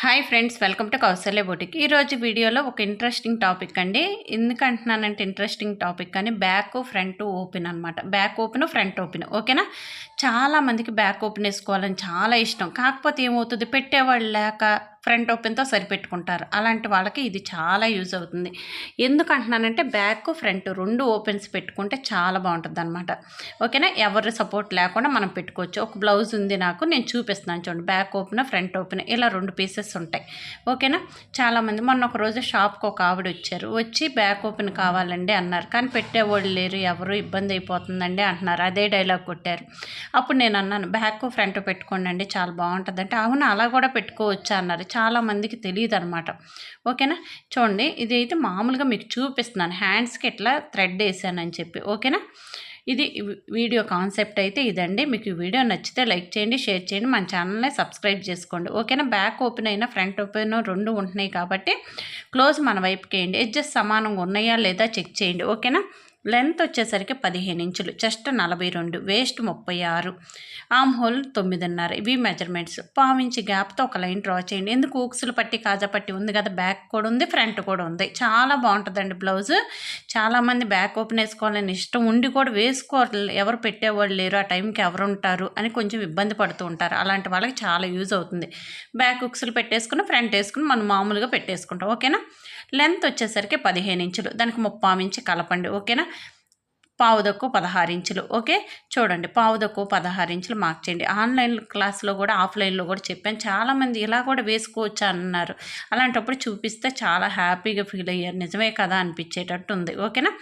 Hi friends, welcome to Kausalya boutique. ఈరోజు వీడియోలో ఒక ఇంట్రెస్టింగ్ టాపిక్ అండి. ఎందుకంటున్నానంటే ఇంట్రెస్టింగ్ టాపిక్ అని బ్యాక్ ఫ్రంట్ ఓపెన్ అనమాట. బ్యాక్ ఓపెన్, ఫ్రంట్ ఓపెన్, ఓకేనా. చాలామందికి బ్యాక్ ఓపెన్ వేసుకోవాలని చాలా ఇష్టం. కాకపోతే ఏమవుతుంది, పెట్టేవాళ్ళు లేక ఫ్రంట్ ఓపెన్తో సరిపెట్టుకుంటారు. అలాంటి వాళ్ళకి ఇది చాలా యూజ్ అవుతుంది. ఎందుకంటున్నానంటే బ్యాక్ ఫ్రంట్ రెండు ఓపెన్స్ పెట్టుకుంటే చాలా బాగుంటుంది అనమాట. ఓకేనా. ఎవరి సపోర్ట్ లేకుండా మనం పెట్టుకోవచ్చు. ఒక బ్లౌజ్ ఉంది నాకు, నేను చూపిస్తున్నాను చూడండి. బ్యాక్ ఓపెన్, ఫ్రంట్ ఓపెన్ ఇలా రెండు పీసెస్ ఉంటాయి. ఓకేనా. చాలామంది మొన్న ఒక రోజు షాప్కి ఒక ఆవిడ వచ్చి బ్యాక్ ఓపెన్ కావాలండి అన్నారు. కానీ పెట్టేవాళ్ళు లేరు, ఎవరు ఇబ్బంది అయిపోతుందండి అంటున్నారు. అదే డైలాగ్ కొట్టారు. అప్పుడు నేను అన్నాను, బ్యాక్ ఫ్రంట్ పెట్టుకోండి, చాలా బాగుంటుంది అంటే, అవును అలా కూడా పెట్టుకోవచ్చు అన్నారు. చాలామందికి తెలియదు అనమాట. ఓకేనా. చూడండి, ఇది అయితే మామూలుగా మీకు చూపిస్తున్నాను. హ్యాండ్స్కి ఇట్లా థ్రెడ్ వేసానని చెప్పి. ఓకేనా. ఇది వీడియో కాన్సెప్ట్ అయితే ఇదండి. మీకు ఈ వీడియో నచ్చితే లైక్ చేయండి, షేర్ చేయండి, మన ఛానల్ని సబ్స్క్రైబ్ చేసుకోండి. ఓకేనా. బ్యాక్ ఓపెన్ అయినా ఫ్రంట్ ఓపెన్ రెండు ఉంటున్నాయి కాబట్టి క్లోజ్ మన వైపుకి వేయండి. ఎడ్జెస్ సమానంగా ఉన్నాయా లేదా చెక్ చేయండి. ఓకేనా. లెంత్ వచ్చేసరికి 15 ఇంచులు, చెస్ట్ 42, వేస్ట్ 36, ఆమ్ హోల్ 9.5. ఇవి మెజర్మెంట్స్. పావించి గ్యాప్తో ఒక లైన్ డ్రా చేయండి. ఎందుకు ఊక్సులు పట్టి కాజా పట్టి ఉంది కదా, బ్యాక్ కూడా ఉంది, ఫ్రంట్ కూడా ఉంది. చాలా బాగుంటుందండి బ్లౌజ్. చాలామంది బ్యాక్ ఓపెన్ వేసుకోవాలని ఇష్టం ఉండి కూడా వేసుకోవాలి, ఎవరు పెట్టేవాళ్ళు లేరు, ఆ టైంకి ఎవరు ఉంటారు అని కొంచెం ఇబ్బంది పడుతూ ఉంటారు. అలాంటి వాళ్ళకి చాలా యూజ్ అవుతుంది. బ్యాక్ ఉక్సులు పెట్టేసుకుని ఫ్రంట్ వేసుకుని మనం మామూలుగా పెట్టేసుకుంటాం. ఓకేనా. లెంత్ వచ్చేసరికి 15 ఇంచులు, దానికి 30 ఇంచు కలపండి. ఓకేనా. పావుదక్కు 16 ఇంచులు. ఓకే. చూడండి, పావుదక్కు 16 ఇంచులు మార్క్ చేయండి. ఆన్లైన్ క్లాస్లో కూడా ఆఫ్లైన్లో కూడా చెప్పాను. చాలామంది ఇలా కూడా వేసుకోవచ్చు అన్నారు. అలాంటప్పుడు చూపిస్తే చాలా హ్యాపీగా ఫీల్ అయ్యారు. నిజమే కదా అనిపించేటట్టు ఉంది. ఓకేనా.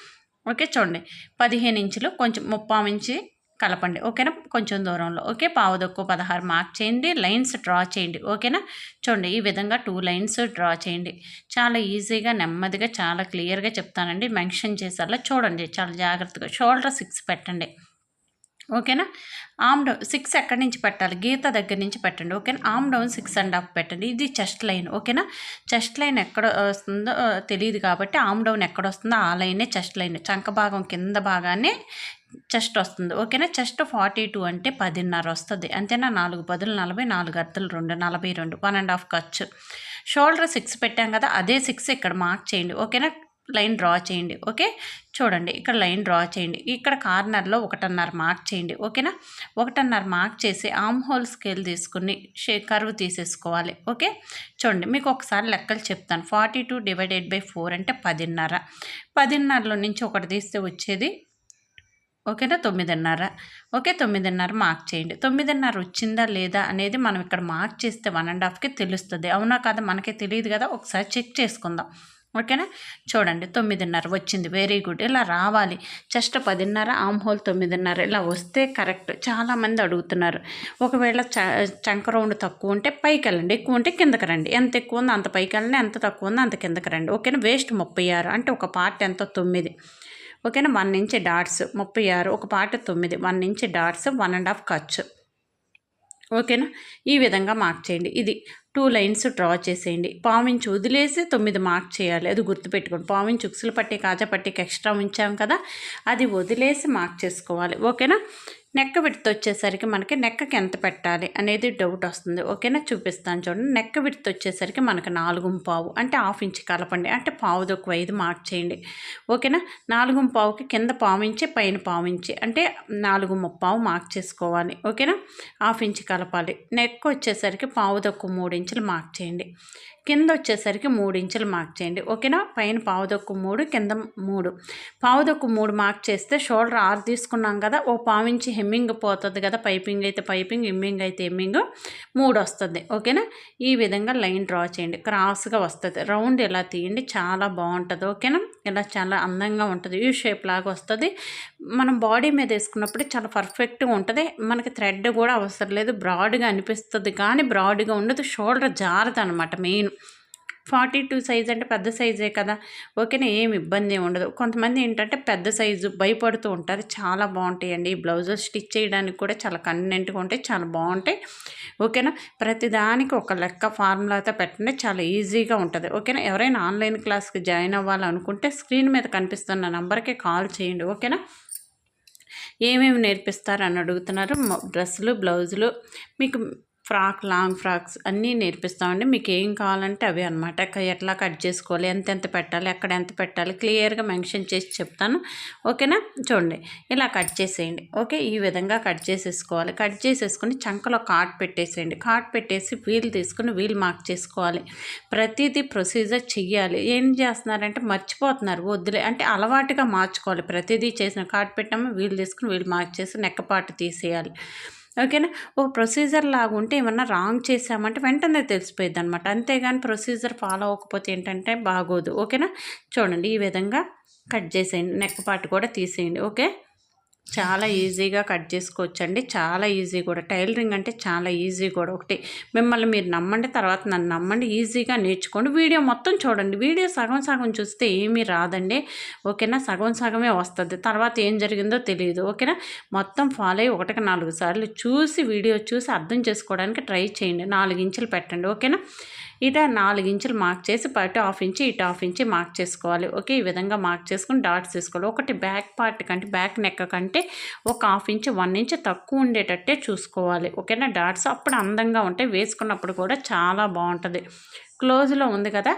ఓకే. చూడండి, 15 ఇంచులు కొంచెం 30 ఇంచి కలపండి. ఓకేనా. కొంచెం దూరంలో. ఓకే. పావుదక్కు 16 మార్క్ చేయండి. లైన్స్ డ్రా చేయండి. ఓకేనా. చూడండి, ఈ విధంగా 2 లైన్స్ డ్రా చేయండి. చాలా ఈజీగా, నెమ్మదిగా, చాలా క్లియర్గా చెప్తానండి. మెన్షన్ చేసేలా చూడండి, చాలా జాగ్రత్తగా. షోల్డర్ 6 పెట్టండి. ఓకేనా. ఆమ్ డౌన్ 6 ఎక్కడి నుంచి పెట్టాలి, గీత దగ్గర నుంచి పెట్టండి. ఓకేనా. ఆమ్ డౌన్ 6.5 పెట్టండి. ఇది చెస్ట్ లైన్. ఓకేనా. చెస్ట్ లైన్ ఎక్కడ వస్తుందో తెలియదు కాబట్టి ఆమ్ డౌన్ ఎక్కడ వస్తుందో ఆ లైనే చెస్ట్ లైన్. చంక భాగం కింద భాగాన్ని చెస్ట్ వస్తుంది. ఓకేనా. చెస్ట్ 42 అంటే 10.5 వస్తుంది. అంతేనా. 4 10 40, 4 అర్ధలు 2 42, 1.5 ఖర్చు. షోల్డర్ 6 పెట్టాం కదా, అదే 6 ఇక్కడ మార్క్ చేయండి. ఓకేనా. లైన్ డ్రా చేయండి. ఓకే. చూడండి, ఇక్కడ లైన్ డ్రా చేయండి. ఇక్కడ కార్నర్లో 1.5 మార్క్ చేయండి. ఓకేనా. 1.5 మార్క్ చేసి ఆమ్ హోల్ స్కేల్ తీసుకుని కర్వ్ తీసేసుకోవాలి. ఓకే. చూడండి, మీకు ఒకసారి లెక్కలు చెప్తాను. 42 డివైడెడ్ బై 4 అంటే 10.5. 10.5లో నుంచి ఒకటి తీస్తే వచ్చేది ఓకేనా 9.5. ఓకే. 9.5 మార్క్ చేయండి. 9.5 వచ్చిందా లేదా అనేది మనం ఇక్కడ మార్క్ చేస్తే 1.5కి తెలుస్తుంది. అవునా కదా, మనకే తెలియదు కదా, ఒకసారి చెక్ చేసుకుందాం. ఓకేనా. చూడండి, 9.5 వచ్చింది. Very good. ఇలా రావాలి. చెస్ట్ 10.5, ఆమ్ హోల్ 9.5 ఇలా వస్తే కరెక్ట్. చాలామంది అడుగుతున్నారు. ఒకవేళ చంక రౌండ్ తక్కువ ఉంటే పైకి వెళ్ళండి, ఎక్కువ ఉంటే కిందకి రండి. ఎంత ఎక్కువ ఉందో అంత పైకి వెళ్ళండి, ఎంత తక్కువ ఉందో అంత కిందకి రండి. ఓకేనా. వేస్ట్ 36 అంటే ఒక పార్ట్ ఎంతో 9. ఓకేనా. 1 ఇంచ్ డాట్స్ 36, ఒక పార్ట్ 9, 1 ఇంచ్ డాట్స్, 1.5 ఖర్చు. ఓకేనా. ఈ విధంగా మార్క్ చేయండి. ఇది 2 లైన్స్ డ్రా చేసేయండి. పావించి వదిలేసి 9 మార్క్ చేయాలి. అది గుర్తుపెట్టుకోండి. పావించి ఉక్సులు పట్టి కాజా పట్టికి ఎక్స్ట్రా ఉంచాం కదా, అది వదిలేసి మార్క్ చేసుకోవాలి. ఓకేనా. నెక్ విడ్త్ వచ్చేసరికి మనకి నెక్కి ఎంత పెట్టాలి అనేది డౌట్ వస్తుంది. ఓకేనా. చూపిస్తాను చూడండి. నెక్ విడ్త్ వచ్చేసరికి మనకి 4.5 అంటే 1/2 ఇంచ్ కలపండి. అంటే పావుదొక్క 5 మార్క్ చేయండి. ఓకేనా. 4.5కి కింద పావించి పైన పావించి అంటే 4.5 మార్క్ చేసుకోవాలి. ఓకేనా. 1/2 ఇంచ్ కలపాలి. నెక్ వచ్చేసరికి పావుదొక్క 3 ఇంచులు మార్క్ చేయండి. కింద వచ్చేసరికి 3 ఇంచులు మార్క్ చేయండి. ఓకేనా. పైన పావుదొక్కు 3, కింద 3. పావుదొక్కు 3 మార్క్ చేస్తే షోల్డర్ 6 తీసుకున్నాం కదా, ఓ పావించి హెమ్మింగ్ పోతుంది కదా, పైపింగ్ అయితే పైపింగ్, ఎమ్మింగ్ అయితే ఎమ్మింగ్ 3 వస్తుంది. ఓకేనా. ఈ విధంగా లైన్ డ్రా చేయండి. క్రాస్గా వస్తుంది. రౌండ్ ఇలా తీయండి, చాలా బాగుంటుంది. ఓకేనా. ఇలా చాలా అందంగా ఉంటుంది. యూ షేప్ లాగా వస్తుంది. మనం బాడీ మీద వేసుకున్నప్పుడు చాలా పర్ఫెక్ట్గా ఉంటుంది. మనకి థ్రెడ్ కూడా అవసరం లేదు. బ్రాడ్గా అనిపిస్తుంది కానీ బ్రాడ్గా ఉండదు. షోల్డర్ జారదు అనమాట. మెయిన్ 42 సైజ్ అంటే పెద్ద సైజే కదా. ఓకేనా. ఏమి ఇబ్బంది ఉండదు. కొంతమంది ఏంటంటే పెద్ద సైజు భయపడుతూ ఉంటారు. చాలా బాగుంటాయండి ఈ బ్లౌజులు. స్టిచ్ చేయడానికి కూడా చాలా కన్వీనెంట్గా ఉంటాయి, చాలా బాగుంటాయి. ఓకేనా. ప్రతిదానికి ఒక లెక్క ఫార్ములాతో పెట్టండి, చాలా ఈజీగా ఉంటుంది. ఓకేనా. ఎవరైనా ఆన్లైన్ క్లాస్కి జాయిన్ అవ్వాలనుకుంటే స్క్రీన్ మీద కనిపిస్తున్న నెంబర్కి కాల్ చేయండి. ఓకేనా. ఏమేమి నేర్పిస్తారు అని అడుగుతున్నారు. డ్రెస్సులు, బ్లౌజులు మీకు ఫ్రాక్, లాంగ్ ఫ్రాక్స్ అన్నీ నేర్పిస్తామండి. మీకు ఏం కావాలంటే అవే అనమాట. ఎట్లా కట్ చేసుకోవాలి, ఎంతెంత పెట్టాలి, ఎక్కడ ఎంత పెట్టాలి క్లియర్గా మెన్షన్ చేసి చెప్తాను. ఓకేనా? చూడండి ఇలా కట్ చేసేయండి. ఓకే, ఈ విధంగా కట్ చేసేసుకోవాలి. కట్ చేసేసుకుని చంకలో కాట్ పెట్టేసేయండి. కాట్ పెట్టేసి వీల్ తీసుకుని వీల్ మార్క్ చేసుకోవాలి. ప్రతిదీ ప్రొసీజర్ చెయ్యాలి. ఏం చేస్తున్నారంటే మర్చిపోతున్నారు, వద్దులే అంటే అలవాటుగా మార్చుకోవాలి. ప్రతిదీ చేసిన కాట్ పెట్టాము, వీల్ తీసుకుని వీల్ మార్క్ చేసి నెక్ పార్ట్ తీసేయాలి. ఓకేనా? ఒక ప్రొసీజర్ లాగా ఉంటే ఏమన్నా రాంగ్ చేసామంటే వెంటనే తెలిసిపోయింది అనమాట. అంతేగాని ప్రొసీజర్ ఫాలో అవ్వకపోతే ఏంటంటే బాగోదు. ఓకేనా? చూడండి ఈ విధంగా కట్ చేసేయండి. నెక్ పార్ట్ కూడా తీసేయండి. ఓకే, చాలా ఈజీగా కట్ చేసుకోవచ్చండి. చాలా ఈజీ కూడా. టైలరింగ్ అంటే చాలా ఈజీ కూడా. ఒకటి మిమ్మల్ని మీరు నమ్మండి, తర్వాత నన్ను నమ్మండి. ఈజీగా నేర్చుకోండి. వీడియో మొత్తం చూడండి. వీడియో సగం సగం చూస్తే ఏమీ రాదండి. ఓకేనా? సగం సగమే వస్తుంది, తర్వాత ఏం జరిగిందో తెలియదు. ఓకేనా? మొత్తం ఫాలో అయ్యి 1కి 4 సార్లు చూసి వీడియో చూసి అర్థం చేసుకోవడానికి ట్రై చేయండి. 4 ఇంచులు పెట్టండి. ఓకేనా? ఇట 4 ఇంచులు మార్క్ చేసి అటు 1/2 ఇంచు ఇటు 1/2 ఇంచు మార్క్ చేసుకోవాలి. ఓకే, ఈ విధంగా మార్క్ చేసుకుని డాట్స్ తీసుకోవాలి. ఒకటి బ్యాక్ పార్ట్ కంటే, బ్యాక్ నెక్ కంటే ఒక 1/2 ఇంచు 1 ఇంచు తక్కువ ఉండేటట్టే చూసుకోవాలి. ఓకేనా? డాట్స్ అప్పుడు అందంగా ఉంటాయి, వేసుకున్నప్పుడు కూడా చాలా బాగుంటుంది. క్లోజ్లో ఉంది కదా,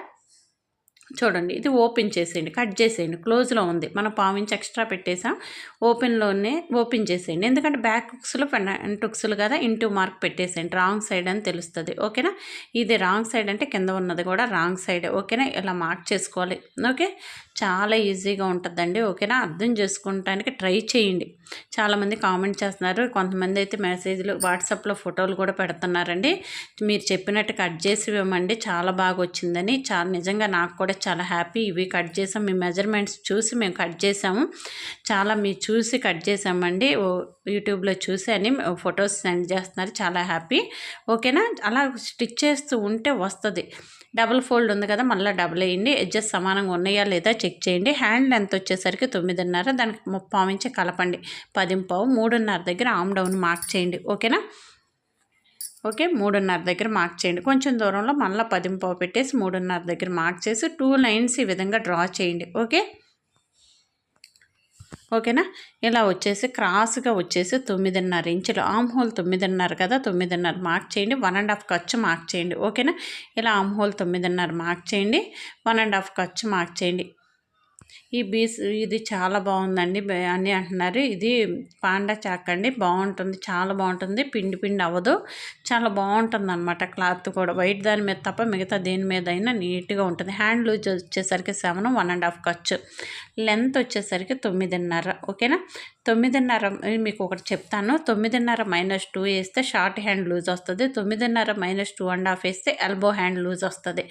చూడండి ఇది ఓపెన్ చేసేయండి, కట్ చేసేయండి. క్లోజ్లో ఉంది, మనం 1/2 ఇంచు ఎక్స్ట్రా పెట్టేసాం. ఓపెన్ చేసేయండి. ఎందుకంటే బ్యాక్ హుక్స్లో ఫ్రంట్ హుక్స్లు కదా, ఇంటూ మార్క్ పెట్టేసేయండి. రాంగ్ సైడ్ అని తెలుస్తుంది. ఓకేనా? ఇది రాంగ్ సైడ్ అంటే కింద ఉన్నది కూడా రాంగ్ సైడ్. ఓకేనా? ఇలా మార్క్ చేసుకోవాలి. ఓకే, చాలా ఈజీగా ఉంటుందండి. ఓకేనా? అర్థం చేసుకోవడానికి ట్రై చేయండి. చాలామంది కామెంట్ చేస్తున్నారు, కొంతమంది అయితే మెసేజ్లు వాట్సాప్లో ఫోటోలు కూడా పెడుతున్నారండి. మీరు చెప్పినట్టు కట్ చేసి ఇవ్వమండి, చాలా బాగా వచ్చిందని. చాలా నిజంగా నాకు కూడా చాలా హ్యాపీ. ఇవి కట్ చేసాం, మీ మెజర్మెంట్స్ చూసి మేము కట్ చేసాము. చాలా మీరు చూసి కట్ చేసామండి, యూట్యూబ్లో చూసి అని ఫొటోస్ సెండ్ చేస్తున్నారు. చాలా హ్యాపీ. ఓకేనా? అలా స్టిచ్ చేస్తూ ఉంటే వస్తుంది. డబుల్ ఫోల్డ్ ఉంది కదా, మళ్ళీ డబుల్ వేయండి. ఎడ్జెస్ సమానంగా ఉన్నాయా లేదా చెక్ చేయండి. హ్యాండ్ లెంత్ వచ్చేసరికి 9.5, దానికి 3/4 ఇంచు కలపండి. 10.5, 3.5 దగ్గర ఆమ్ డౌన్ మార్క్ చేయండి. ఓకేనా? ఓకే, 3.5 దగ్గర మార్క్ చేయండి. కొంచెం దూరంలో మళ్ళీ 10.5 పెట్టేసి 3.5 దగ్గర మార్క్ చేసి 2 లైన్స్ ఈ విధంగా డ్రా చేయండి. ఓకే, ఓకేనా? ఇలా వచ్చేసి క్రాస్గా వచ్చేసి 9.5 ఇంచులు, ఆమ్ హోల్ 9.5 కదా, 9.5 మార్క్ చేయండి. 1.5 ఖర్చు మార్క్ చేయండి. ఓకేనా? ఇలా ఆమ్ హోల్ 9.5 మార్క్ చేయండి. 1.5 ఖర్చు మార్క్ చేయండి. ఈ ఇది చాలా బాగుందండి అని అంటున్నారు. ఇది పాండా చాక్ అండి, బాగుంటుంది, చాలా బాగుంటుంది. పిండి పిండి అవ్వదు, చాలా బాగుంటుంది అనమాట. క్లాత్ కూడా వైట్ దాని మీద తప్ప మిగతా దేని మీద అయినా నీట్గా ఉంటుంది. హ్యాండ్ లూజ్ వచ్చేసరికి 7, 1.5 ఖర్చు. లెంత్ వచ్చేసరికి 9.5. ఓకేనా? 9.5 మీకు ఒకటి చెప్తాను. 9.5 - 2 వేస్తే షార్ట్ హ్యాండ్ లూజ్ వస్తుంది. 9.5 - 2.5 వేస్తే ఎల్బో హ్యాండ్ లూజ్ వస్తుంది.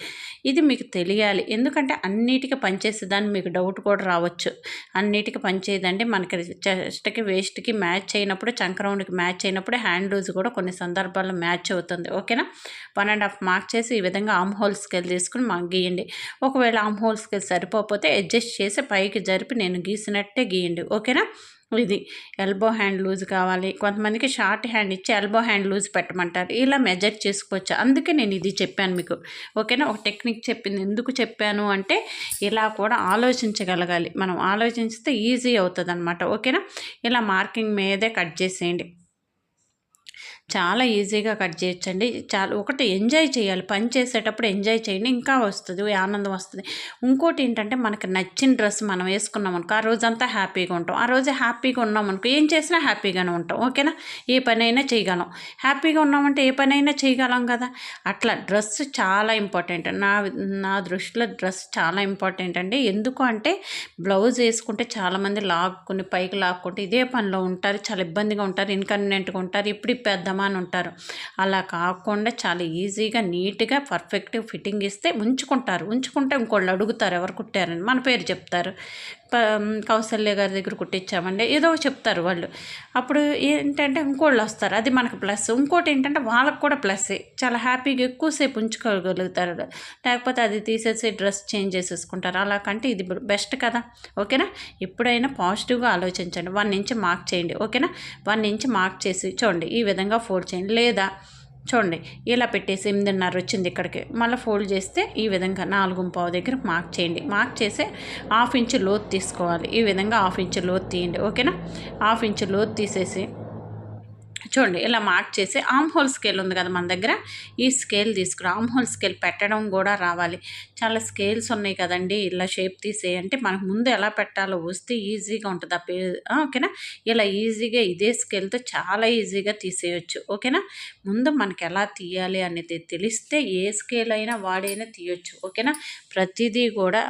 ఇది మీకు తెలియాలి. ఎందుకంటే అన్నిటికీ పనిచేసేదాన్ని మీకు డౌట్ కూడా రావచ్చు. అన్నిటికీ పనిచేయదండి. మనకి చెస్ట్కి వేస్ట్కి మ్యాచ్ అయినప్పుడు, చంకరౌండ్కి మ్యాచ్ అయినప్పుడు హ్యాండ్ లూజ్ కూడా కొన్ని సందర్భాల్లో మ్యాచ్ అవుతుంది. ఓకేనా? 1.5 మార్క్ చేసి ఈ విధంగా ఆమ్ హోల్ స్కేల్ తీసుకుని మాకు గీయండి. ఒకవేళ ఆమ్ హోల్ స్కేల్ సరిపోతే అడ్జస్ట్ చేసి పైకి జరిపి నేను గీసినట్టే గీయండి. ఓకేనా? ఇది ఎల్బో హ్యాండ్ లూజ్ కావాలి. కొంతమందికి షార్ట్ హ్యాండ్ ఇచ్చి ఎల్బో హ్యాండ్ లూజ్ పెట్టమంటారు. ఇలా మెజర్ చేసుకోవచ్చు. అందుకే నేను ఇది చెప్పాను మీకు. ఓకేనా? ఒక టెక్నిక్ చెప్పింది. ఎందుకు చెప్పాను అంటే ఇలా కూడా ఆలోచించగలగాలి. మనం ఆలోచిస్తే ఈజీ అవుతుంది అనమాట. ఓకేనా? ఇలా మార్కింగ్ మీదే కట్ చేసేయండి. చాలా ఈజీగా కట్ చేయొచ్చండి. ఒకటి ఎంజాయ్ చేయాలి. పని చేసేటప్పుడు ఎంజాయ్ చేయండి, ఇంకా వస్తుంది, ఆనందం వస్తుంది. ఇంకోటి ఏంటంటే మనకు నచ్చిన డ్రెస్ మనం వేసుకున్నాం అనుకో, ఆ రోజంతా హ్యాపీగా ఉంటాం. ఆ రోజు హ్యాపీగా ఉన్నాం అనుకో, ఏం చేసినా హ్యాపీగానే ఉంటాం. ఓకేనా? ఏ పనైనా చేయగలం. హ్యాపీగా ఉన్నామంటే ఏ పనైనా చేయగలం కదా. అట్లా డ్రెస్ చాలా ఇంపార్టెంట్. నా దృష్టిలో డ్రెస్ చాలా ఇంపార్టెంట్ అండి. ఎందుకు అంటే బ్లౌజ్ వేసుకుంటే చాలామంది లాక్కుని పైకి లాక్కుంటే ఇదే పనిలో ఉంటారు, చాలా ఇబ్బందిగా ఉంటారు, ఇన్కన్వీనియంట్గా ఉంటారు, ఇప్పుడు ఇప్పేద్దామా అని ఉంటారు. అలా కాకుండా చాలా ఈజీగా నీట్గా పర్ఫెక్ట్ ఫిట్టింగ్ ఇస్తే ఉంచుకుంటే ఇంకోళ్ళు అడుగుతారు ఎవరు కుట్టారని, మన పేరు చెప్తారు. కౌసల్య గారి దగ్గర కుట్టించామండి ఏదో చెప్తారు వాళ్ళు. అప్పుడు ఏంటంటే ఇంకోళ్ళు వస్తారు, అది మనకు ప్లస్. ఇంకోటి ఏంటంటే వాళ్ళకు కూడా ప్లస్సే, చాలా హ్యాపీగా ఎక్కువసేపు ఉంచుకోగలుగుతారు. లేకపోతే అది తీసేసి డ్రెస్ చేంజ్ చేసేసుకుంటారు. అలా కంటే ఇది బెస్ట్ కదా. ఓకేనా? ఎప్పుడైనా పాజిటివ్గా ఆలోచించండి. 1 ఇంచ్ మార్క్ చేయండి. ఓకేనా? 1 ఇంచ్ మార్క్ చేసి చూడండి ఈ విధంగా ఫోల్డ్ చేయండి. లేదా చూడండి ఇలా పెట్టేసి 8.5 వచ్చింది ఇక్కడికి, మళ్ళీ ఫోల్డ్ చేస్తే ఈ విధంగా 4.5 దగ్గర మార్క్ చేయండి. మార్క్ చేసి 1/2 ఇంచ్ లోతు తీసుకోవాలి. ఈ విధంగా 1/2 ఇంచ్ లోతు తీయండి. ఓకేనా? 1/2 ఇంచ్ లోతు తీసేసి చూడండి ఇలా మార్క్ చేసి ఆమ్ హోల్ స్కేల్ ఉంది కదా మన దగ్గర, ఈ స్కేల్ తీసుకురా. ఆమ్ హోల్ స్కేల్ పెట్టడం కూడా రావాలి. చాలా స్కేల్స్ ఉన్నాయి కదండి, ఇలా షేప్ తీసే అంటే మనకు ముందు ఎలా పెట్టాలో వస్తే ఈజీగా ఉంటుంది ఓకేనా. ఇలా ఈజీగా ఇదే స్కేల్తో చాలా ఈజీగా తీసేయచ్చు. ఓకేనా. ముందు మనకి ఎలా తీయాలి అనేది తెలిస్తే ఏ స్కేల్ అయినా వాడైనా తీయొచ్చు. ఓకేనా. ప్రతిదీ కూడా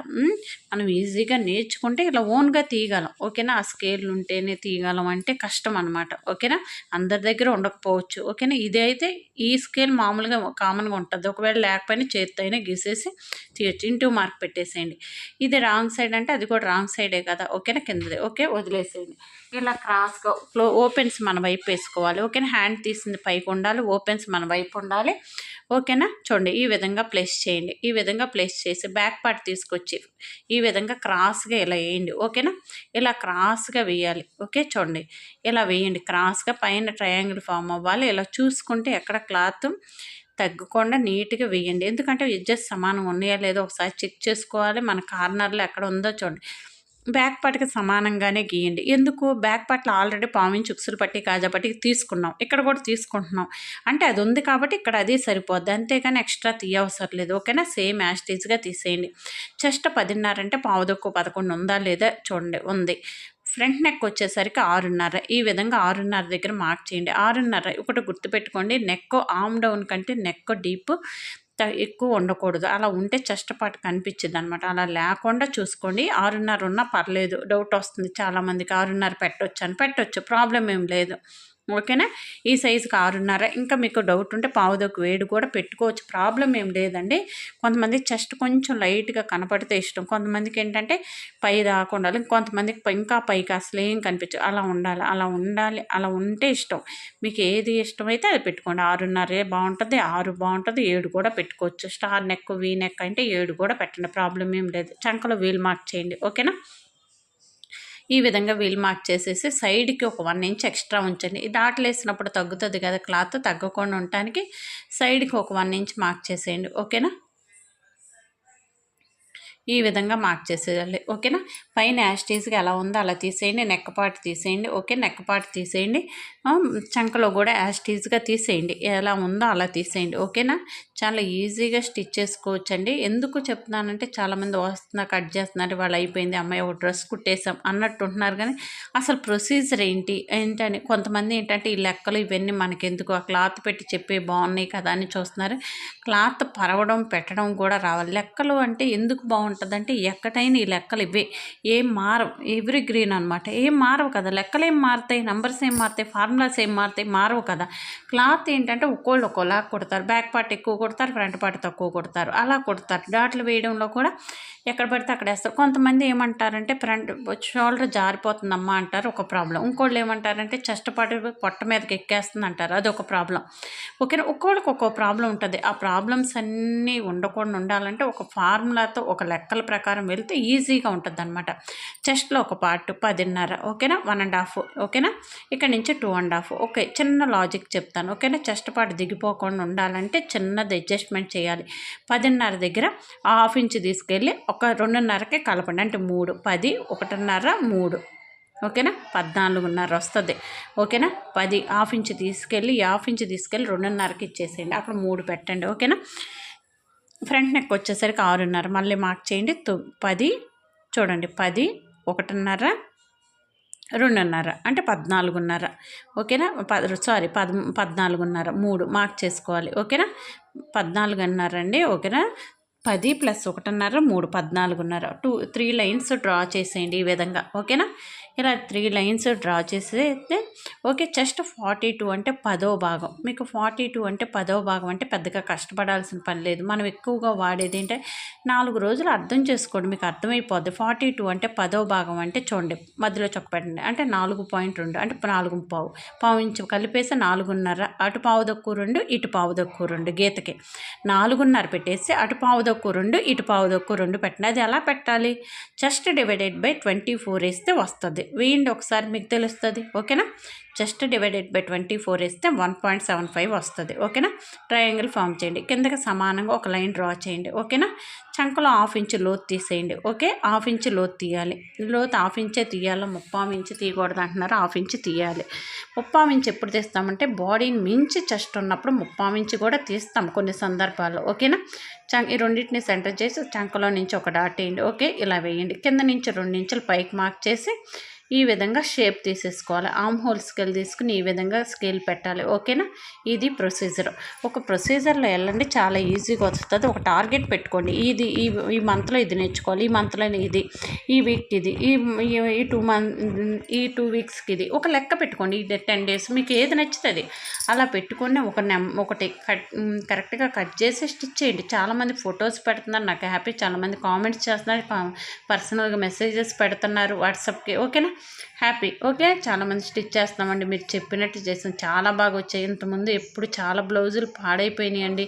మనం ఈజీగా నేర్చుకుంటే ఇలా ఓన్గా తీయగలం. ఓకేనా. ఆ స్కేల్ ఉంటేనే తీయగలం అంటే కష్టం అనమాట. ఓకేనా. అందరి దగ్గర ఉండకపోవచ్చు. ఓకేనా. ఇది అయితే ఈ స్కేల్ మామూలుగా కామన్గా ఉంటుంది. ఒకవేళ లేకపోయినా చేతితో అయినా గీసేసి తీయచ్చు. ఇంటూ మార్క్ పెట్టేసేయండి. ఇది రాంగ్ సైడ్ అంటే అది కూడా రాంగ్ సైడే కదా. ఓకేనా. కిందది ఓకే వదిలేసేయండి. ఇలా క్రాస్గా ఓపెన్స్ మన వైపు వేసుకోవాలి. ఓకేనా. హ్యాండ్ తీసింది పైకి ఉండాలి, ఓపెన్స్ మన వైపు ఉండాలి. ఓకేనా. చూడండి ఈ విధంగా ప్లేస్ చేయండి. ఈ విధంగా ప్లేస్ చేసి బ్యాక్ పార్ట్ తీసుకొచ్చి ఈ విధంగా క్రాస్గా ఇలా వేయండి. ఓకేనా. ఇలా క్రాస్గా వేయాలి. ఓకే. చూడండి ఇలా వేయండి క్రాస్గా. పైన ట్రయాంగిల్ ఫామ్ అవ్వాలి. ఇలా చూసుకుంటే ఎక్కడ క్లాత్ తగ్గకుండా నీట్గా వేయండి. ఎందుకంటే ఎడ్జెస్ సమానంగా ఉన్నాయా లేదో ఒకసారి చెక్ చేసుకోవాలి. మన కార్నర్లో ఎక్కడ ఉందో చూడండి. బ్యాక్ పార్ట్కి సమానంగానే గీయండి. ఎందుకు బ్యాక్ పార్ట్లో ఆల్రెడీ పావించి ఉక్సులు పట్టి కాజా పట్టి తీసుకున్నాం, ఇక్కడ కూడా తీసుకుంటున్నాం అంటే అది ఉంది కాబట్టి ఇక్కడ అది సరిపోద్ది. అంతేగాని ఎక్స్ట్రా తీయవసరం లేదు. ఓకేనా. సేమ్ యాస్టీజ్గా తీసేయండి. చెస్ట్ 10:30 అంటే పావుదొక్కు 11 ఉందా లేదా చూడండి, ఉంది. ఫ్రంట్ నెక్ వచ్చేసరికి 6:30. ఈ విధంగా 6:30 దగ్గర మార్క్ చేయండి. 6:30 ఒకటి గుర్తుపెట్టుకోండి, నెక్ ఆమ్ డౌన్ కంటే నెక్ డీప్ ఎక్కువ ఉండకూడదు. అలా ఉంటే చెస్ట్ పార్ట్ కనిపించింది అనమాట. అలా లేకుండా చూసుకోండి. 6:30 ఉన్నా పర్లేదు. డౌట్ వస్తుంది చాలామందికి 6:30 పెట్టొచ్చు, ప్రాబ్లం ఏం లేదు. ఓకేనా. ఈ సైజుకి 6:30. ఇంకా మీకు డౌట్ ఉంటే పావుదొక్కు వేడి కూడా పెట్టుకోవచ్చు, ప్రాబ్లం ఏం లేదండి. కొంతమంది చెస్ట్ కొంచెం లైట్గా కనపడితే ఇష్టం, కొంతమందికి ఏంటంటే పై దాకా ఉండాలి, కొంతమందికి ఇంకా పైకి అసలు ఏం కనిపించదు. అలా ఉండాలి, అలా ఉంటే ఇష్టం. మీకు ఏది ఇష్టమైతే అది పెట్టుకోండి. 6:30 బాగుంటుంది, 6 బాగుంటుంది, 7 కూడా పెట్టుకోవచ్చు. స్టార్ నెక్, వీ నెక్ అంటే 7 కూడా పెట్టండి, ప్రాబ్లం ఏం లేదు. చంకలో వీల్ మార్క్ చేయండి. ఓకేనా. ఈ విధంగా వీల్ మార్క్ చేసేసి సైడ్కి ఒక 1 ఇంచ్ ఎక్స్ట్రా ఉంచండి. డాట్లు వేసినప్పుడు తగ్గుతుంది కదా క్లాత్, తగ్గకుండా ఉండటానికి సైడ్కి ఒక 1 ఇంచ్ మార్క్ చేసేయండి. ఓకేనా. ఈ విధంగా మార్క్ చేసేయాలి. ఓకేనా. పైన యాస్టీజ్గా ఎలా ఉందో అలా తీసేయండి. నెక్ పార్ట్ తీసేయండి. ఓకే. నెక్ పార్ట్ తీసేయండి. చంకలో కూడా యాస్టీజ్గా తీసేయండి. ఎలా ఉందో అలా తీసేయండి. ఓకేనా. చాలా ఈజీగా స్టిచ్ చేసుకోవచ్చండి. ఎందుకు చెప్తున్నానంటే చాలామంది కట్ చేస్తున్నారు, వాళ్ళు అయిపోయింది అమ్మాయి ఒక డ్రెస్ కుట్టేసాం అన్నట్టు ఉంటున్నారు. కానీ అసలు ప్రొసీజర్ ఏంటని కొంతమంది ఏంటంటే ఈ లెక్కలు ఇవన్నీ మనకెందుకు, ఆ క్లాత్ పెట్టి చెప్పే బాగున్నాయి కదా అని చూస్తున్నారు. క్లాత్ పరవడం పెట్టడం కూడా రావాలి. లెక్కలు అంటే ఎందుకు బాగుంటుందంటే ఎక్కడైనా ఈ లెక్కలు ఇవే, ఏం మారవు, ఎవ్రీ గ్రీన్ అనమాట. ఏం మారవు కదా, లెక్కలు ఏం మారుతాయి, నెంబర్స్ ఏం మారుతాయి, ఫార్ములాస్ ఏం మారుతాయి, మారవు కదా. క్లాత్ ఏంటంటే ఒక్కోళ్ళు ఒక్కోలా కొడతారు. బ్యాక్ పార్ట్ ఎక్కువ కొడతారు, ఫ్రంట్ పార్ట్ తక్కువ కొడతారు, అలా కొడతారు. డాట్లు వేయడంలో కూడా ఎక్కడ పడితే అక్కడ వేస్తారు. కొంతమంది ఏమంటారంటే ఫ్రంట్ షోల్డర్ జారిపోతుందమ్మా అంటారు, ఒక ప్రాబ్లం. ఇంకోళ్ళు ఏమంటారంటే చెస్ట్ పార్ట్ పొట్ట మీదకి ఎక్కేస్తుంది అంటారు, అదొక ప్రాబ్లం. ఓకేనా. ఒక్కోళ్ళకి ఒక్కో ప్రాబ్లం ఉంటుంది. ఆ ప్రాబ్లమ్స్ అన్నీ ఉండకుండా ఉండాలంటే ఒక ఫార్ములాతో ఒక లెక్కల ప్రకారం వెళ్తే ఈజీగా ఉంటుంది అనమాట. చెస్ట్లో ఒక పార్ట్ 10:30. ఓకేనా. 1.5. ఓకేనా. ఇక్కడ నుంచి 2.5. ఓకే. చిన్న లాజిక్ చెప్తాను. ఓకేనా. చెస్ట్ పార్ట్ దిగిపోకుండా ఉండాలంటే చిన్నది అడ్జస్ట్మెంట్ చేయాలి. 10:30 దగ్గర 1/2 ఇంచ్ తీసుకెళ్ళి ఒక 2:30కే కలపండి. అంటే 3, 10, 1.5, 3. ఓకేనా. 14.5 వస్తుంది. ఓకేనా. 10 1/2 ఇంచ్ తీసుకెళ్ళి 2.5కి ఇచ్చేసేయండి. అక్కడ 3 పెట్టండి. ఓకేనా. ఫ్రంట్ నెక్ వచ్చేసరికి 6.5 మళ్ళీ మార్క్ చేయండి. 10 చూడండి, 10, 1.5, 2.5 అంటే 14.5. ఓకేనా. 14.5, 3 మార్క్ చేసుకోవాలి. ఓకేనా. 14.5 అండి. ఓకేనా. 10 + 1.5, 3, 14.5. 3 లైన్స్ డ్రా చేసేయండి ఈ విధంగా. ఓకేనా. ఇలా 3 లైన్స్ డ్రా చేసేస్తే ఓకే. చెస్ట్ 42 అంటే 10వ భాగం. మీకు 42 అంటే 10వ భాగం అంటే పెద్దగా కష్టపడాల్సిన పని లేదు. మనం ఎక్కువగా వాడేది అంటే 4 రోజులు అర్థం చేసుకోండి, మీకు అర్థమైపోద్ది. 42 అంటే 10వ భాగం అంటే చూడండి, మధ్యలో చొక్క పెట్టండి. అంటే 4.2 అంటే 4.5. పావు ఇంచు కలిపేసి 4.5. అటు పావుదొక్కు 2, ఇటు పావుదొక్కు 2 గీతకి 4.5 పెట్టేసి అటు పావుదొక్కు 2, ఇటు పావుదొక్కు 2 పెట్టండి. అది ఎలా పెట్టాలి, చెస్ట్ / 24 వేస్తే వస్తుంది. వేయండి ఒకసారి, మీకు తెలుస్తుంది. ఓకేనా. జస్ట్ /24 వేస్తే 1.75 వస్తుంది. ఓకేనా. ట్రయాంగిల్ ఫామ్ చేయండి. కిందకి సమానంగా ఒక లైన్ డ్రా చేయండి. ఓకేనా. చంకలో 1/2 ఇంచు లోతు తీసేయండి. ఓకే. 1/2 ఇంచు లోతు తీయాలి. లోతు 1/2 ఇంచే తీయాలి, 3/4 ఇంచు తీయకూడదు అంటున్నారు. 1/2 ఇంచు తీయాలి. 3/4 ఇంచు ఎప్పుడు తీస్తామంటే బాడీని మించి చెస్ట్ ఉన్నప్పుడు 3/4 ఇంచు కూడా తీస్తాం కొన్ని సందర్భాల్లో. ఓకేనా. ఈ రెండింటిని సెంటర్ చేసి చంకలో నుంచి ఒక డాట్ వేయండి. ఓకే. ఇలా వేయండి. కింద నుంచి 2 ఇంచులు పైకి మార్క్ చేసి ఈ విధంగా షేప్ తీసేసుకోవాలి. ఆర్మ్ హోల్ స్కేల్ తీసుకుని ఈ విధంగా స్కేల్ పెట్టాలి. ఓకేనా. ఇది ప్రొసీజర్. ఒక ప్రొసీజర్లో వెళ్ళండి, చాలా ఈజీగా వస్తుంది. ఒక టార్గెట్ పెట్టుకోండి. ఇది ఈ మంత్లో ఇది నేర్చుకోవాలి, ఈ మంత్లో ఇది, ఈ వీక్ ఇది, ఈ 2 వీక్స్కి ఇది ఒక లెక్క పెట్టుకోండి. ఇది 10 డేస్ మీకు ఏది నచ్చుతుంది అలా పెట్టుకొని ఒకటి కరెక్ట్గా కట్ చేసి స్టిచ్ చేయండి. చాలామంది ఫొటోస్ పెడుతున్నారు, నాకు హ్యాపీ. చాలామంది కామెంట్స్ చేస్తున్నారు, పర్సనల్గా మెసేజెస్ పెడుతున్నారు వాట్సాప్కి. ఓకేనా. హ్యాపీ. ఓకే. చాలామంది స్టిచ్ చేస్తున్నామండి, మీరు చెప్పినట్టు చేసాం, చాలా బాగా వచ్చాయి. ఇంతకుముందు ఎప్పుడు చాలా బ్లౌజులు పాడైపోయినాయండి.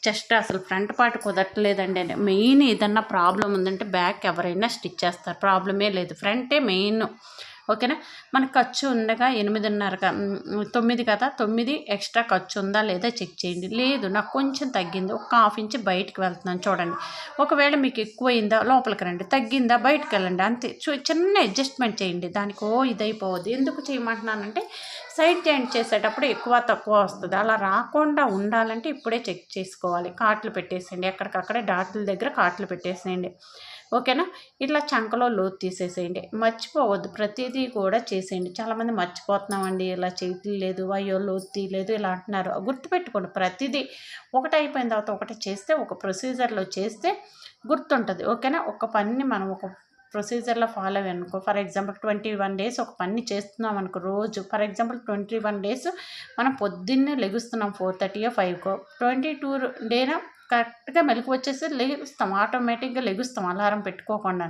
చెస్ట్ అసలు ఫ్రంట్ పార్ట్ కుదరట్లేదండి. మెయిన్ ఏదన్నా ప్రాబ్లం ఉందంటే బ్యాక్ ఎవరైనా స్టిచ్ చేస్తారు, ప్రాబ్లమే లేదు. ఫ్రంటే మెయిన్. ఓకేనా. మనకు ఖర్చు ఉండగా 9 కదా, 9 ఎక్స్ట్రా ఖర్చు ఉందా లేదా చెక్ చేయండి. లేదు నాకు కొంచెం తగ్గింది, ఒక 1/2 ఇంచు బయటకు వెళ్తున్నాను చూడండి. ఒకవేళ మీకు ఎక్కువైందా లోపలికి రండి, తగ్గిందా బయటకు వెళ్ళండి, అంతే. చిన్న అడ్జస్ట్మెంట్ చేయండి. దానికి ఇదైపోవద్దు. ఎందుకు చేయమంటున్నానంటే సైడ్ జాయింట్ చేసేటప్పుడు ఎక్కువ తక్కువ వస్తుంది. అలా రాకుండా ఉండాలంటే ఇప్పుడే చెక్ చేసుకోవాలి. కాట్లు పెట్టేసేయండి, ఎక్కడికక్కడే డాట్ల దగ్గర కాట్లు పెట్టేసేయండి. ఓకేనా. ఇట్లా చంకలో లోతు తీసేసేయండి. మర్చిపోవద్దు, ప్రతిదీ కూడా చేసేయండి. చాలామంది మర్చిపోతున్నామండి, ఇలా చేయట్లేదు, అయ్యో లోతు తీయలేదు ఇలా అంటున్నారు. గుర్తుపెట్టుకోండి, ప్రతిదీ ఒకటి అయిపోయిన తర్వాత ఒకటి చేస్తే, ఒక ప్రొసీజర్లో చేస్తే గుర్తుంటుంది. ఓకేనా. ఒక పనిని మనం ఒక ప్రొసీజర్లో ఫాలో అయ్యి అనుకో, ఫర్ ఎగ్జాంపుల్ 21 డేస్ ఒక పని చేస్తున్నాం అనుకో రోజు. ఫర్ ఎగ్జాంపుల్ 21 డేస్ మనం పొద్దున్నే లెగుస్తున్నాం 4:30 5కో. 22 డేనా కరెక్ట్గా మెలకు వచ్చేసి లెగుస్తాం, ఆటోమేటిక్గా లెగుస్తాం అలారం పెట్టుకోకుండా.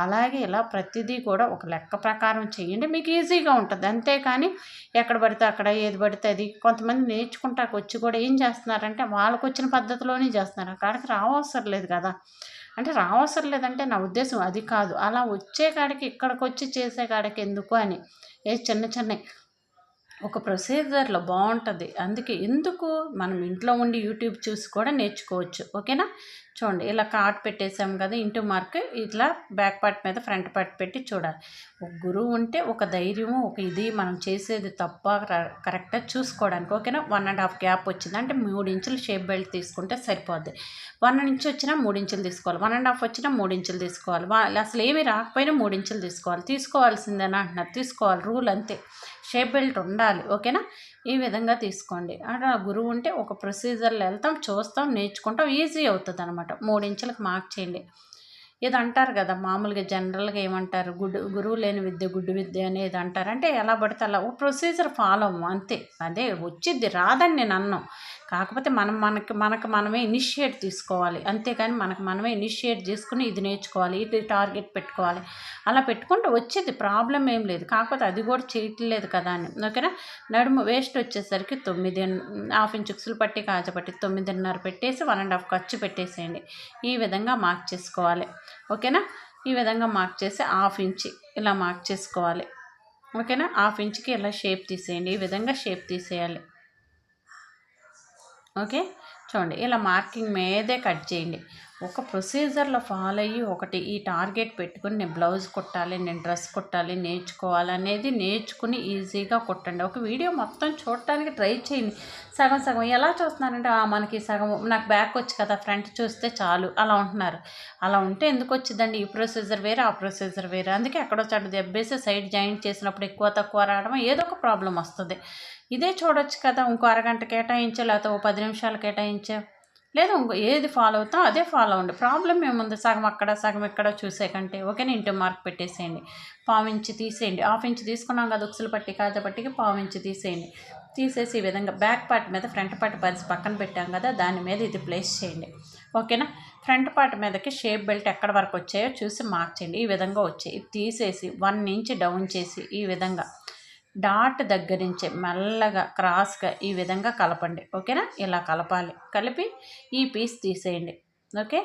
అలాగే ఇలా ప్రతిదీ కూడా ఒక లెక్క ప్రకారం చేయండి, మీకు ఈజీగా ఉంటుంది. అంతేకాని ఎక్కడ పడితే అక్కడ ఏది పడితే అది. కొంతమంది నేర్చుకుంటాకు వచ్చి కూడా ఏం చేస్తున్నారంటే వాళ్ళకు వచ్చిన పద్ధతిలోనే చేస్తున్నారు, అక్కడికి రావసరం లేదు కదా. అంటే రావసరం లేదంటే నా ఉద్దేశం అది కాదు, అలా వచ్చే కాడికి ఇక్కడికి వచ్చి చేసే కాడికి ఎందుకు అని. చిన్న చిన్న ఒక ప్రొసీజర్లో బాగుంటుంది. అందుకే ఎందుకు మనం ఇంట్లో ఉండి యూట్యూబ్ చూసి కూడా నేర్చుకోవచ్చు. ఓకేనా. చూడండి ఇలా కార్డ్ పెట్టేసాం కదా, ఇంటూ మార్క్ ఇట్లా బ్యాక్ పార్ట్ మీద ఫ్రంట్ పార్ట్ పెట్టి చూడాలి. ఒక గురువు ఉంటే ఒక ధైర్యము, ఒక ఇది మనం చేసేది తప్ప కరెక్ట్గా చూసుకోవడానికి. ఓకేనా. 1.5 గ్యాప్ వచ్చింది అంటే 3 ఇంచులు షేప్ బెల్ట్ తీసుకుంటే సరిపోద్ది. 1 ఇంచు వచ్చినా 3 ఇంచులు తీసుకోవాలి, 1.5 వచ్చినా 3 ఇంచులు తీసుకోవాలి. అసలు ఏమీ రాకపోయినా 3 ఇంచులు తీసుకోవాలి. తీసుకోవాల్సిందేనా అంటున్నారు, తీసుకోవాలి, రూల్ అంతే. షేప్ బెల్ట్ ఉండాలి. ఓకేనా. ఈ విధంగా తీసుకోండి. అక్కడ గురువు ఉంటే ఒక ప్రొసీజర్లో వెళ్తాం, చూస్తాం, నేర్చుకుంటాం, ఈజీ అవుతుంది అనమాట. 3 ఇంచులకు మార్క్ చేయండి. ఇది అంటారు కదా మామూలుగా జనరల్గా ఏమంటారు, గురువు లేని విద్య గుడ్డు విద్య అనేది అంటారు. అంటే ఎలా పడితే అలా ఒక ప్రొసీజర్ ఫాలో అవ్వం అంతే. అదే వచ్చిద్ది, రాదని నేను అన్నాను. కాకపోతే మనకు మనమే ఇనిషియేట్ తీసుకోవాలి. అంతేకాని మనమే ఇనిషియేట్ చేసుకుని ఇది నేర్చుకోవాలి, ఇది టార్గెట్ పెట్టుకోవాలి, అలా పెట్టుకుంటే వచ్చేది, ప్రాబ్లం ఏం లేదు. కాకపోతే అది కూడా చేయట్లేదు కదా అని. ఓకేనా. నడుము వేస్ట్ వచ్చేసరికి 9.5 ఇంచు ఉక్సులు పట్టి కాజపట్టి 9.5 పెట్టేసి 1.5 ఖర్చు పెట్టేసేయండి. ఈ విధంగా మార్క్ చేసుకోవాలి. ఓకేనా. ఈ విధంగా మార్క్ చేసి 1/2 ఇంచు ఇలా మార్క్ చేసుకోవాలి. ఓకేనా. 1/2 ఇంచుకి ఇలా షేప్ తీసేయండి. ఈ విధంగా షేప్ తీసేయాలి. ఓకే. చూడండి ఇలా మార్కింగ్ మీదే కట్ చేయండి. ఒక ప్రొసీజర్లో ఫాలో అయ్యి ఒకటి ఈ టార్గెట్ పెట్టుకుని నేను బ్లౌజ్ కుట్టాలి, నేను డ్రెస్ కుట్టాలి, నేర్చుకోవాలనేది నేర్చుకుని ఈజీగా కుట్టండి. ఒక వీడియో మొత్తం చూడటానికి ట్రై చేయండి. సగం సగం ఎలా చూస్తున్నారంటే మనకి సగం నాకు బ్యాక్ వచ్చి కదా ఫ్రంట్ చూస్తే చాలు అలా ఉంటున్నారు. అలా ఉంటే ఎందుకు వచ్చిందండి, ఈ ప్రొసీజర్ వేరే ఆ ప్రొసీజర్ వేరే. అందుకే ఎక్కడో చోట దెబ్బేసి సైడ్ జాయింట్ చేసినప్పుడు ఎక్కువ తక్కువ రావడం ఏదో ఒక ప్రాబ్లం వస్తుంది. ఇదే చూడొచ్చు కదా, ఇంకో అరగంట కేటాయించో లేకపోతే ఓ 10 నిమిషాలు కేటాయించో, లేదా ఇంకో ఏది ఫాలో అవుతాం అదే ఫాలో అవ్వండి. ప్రాబ్లం ఏముంది, సగం అక్కడ సగం ఇక్కడ చూసే కంటే. ఓకేనా. ఇంటూ మార్క్ పెట్టేసేయండి. 1/4 ఇంచు తీసేయండి. 1/2 ఇంచు తీసుకున్నాం కదా ఉక్సులు పట్టి కాజపట్టికి 1/4 ఇంచు తీసేయండి. తీసేసి ఈ విధంగా బ్యాక్ పార్ట్ మీద ఫ్రంట్ పార్ట్ పరిచి పక్కన పెట్టాం కదా, దాని మీద ఇది ప్లేస్ చేయండి. ఓకేనా. ఫ్రంట్ పార్ట్ మీదకి షేప్ బెల్ట్ ఎక్కడ వరకు వచ్చాయో చూసి మార్క్ చేయండి. ఈ విధంగా వచ్చాయి. ఇది తీసేసి 1 ఇంచ్ డౌన్ చేసి ఈ విధంగా డాట్ దగ్గర నుంచి మెల్లగా క్రాస్గా ఈ విధంగా కలపండి. ఓకేనా. ఇలా కలపాలి. కలిపి ఈ పీస్ తీసేయండి. ఓకే.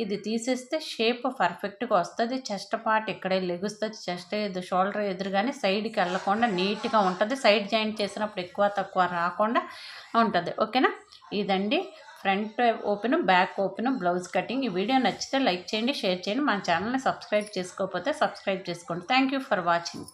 ఇది తీసేస్తే షేప్ పర్ఫెక్ట్గా వస్తుంది. చెస్ట్ పార్ట్ ఇక్కడే లెగుస్తుంది. చెస్ట్ షోల్డర్ ఎదురుగానే సైడ్కి వెళ్ళకుండా నీట్గా ఉంటుంది. సైడ్ జాయింట్ చేసినప్పుడు ఎక్కువ తక్కువ రాకుండా ఉంటుంది. ఓకేనా? ఇదండి front open, back open, blouse cutting. ఈ వీడియో నచ్చితే లైక్ చేయండి, షేర్ చేయండి. మన ఛానల్ని సబ్స్క్రైబ్ చేసుకోకపోతే సబ్స్క్రైబ్ చేసుకోండి. Thank you for watching.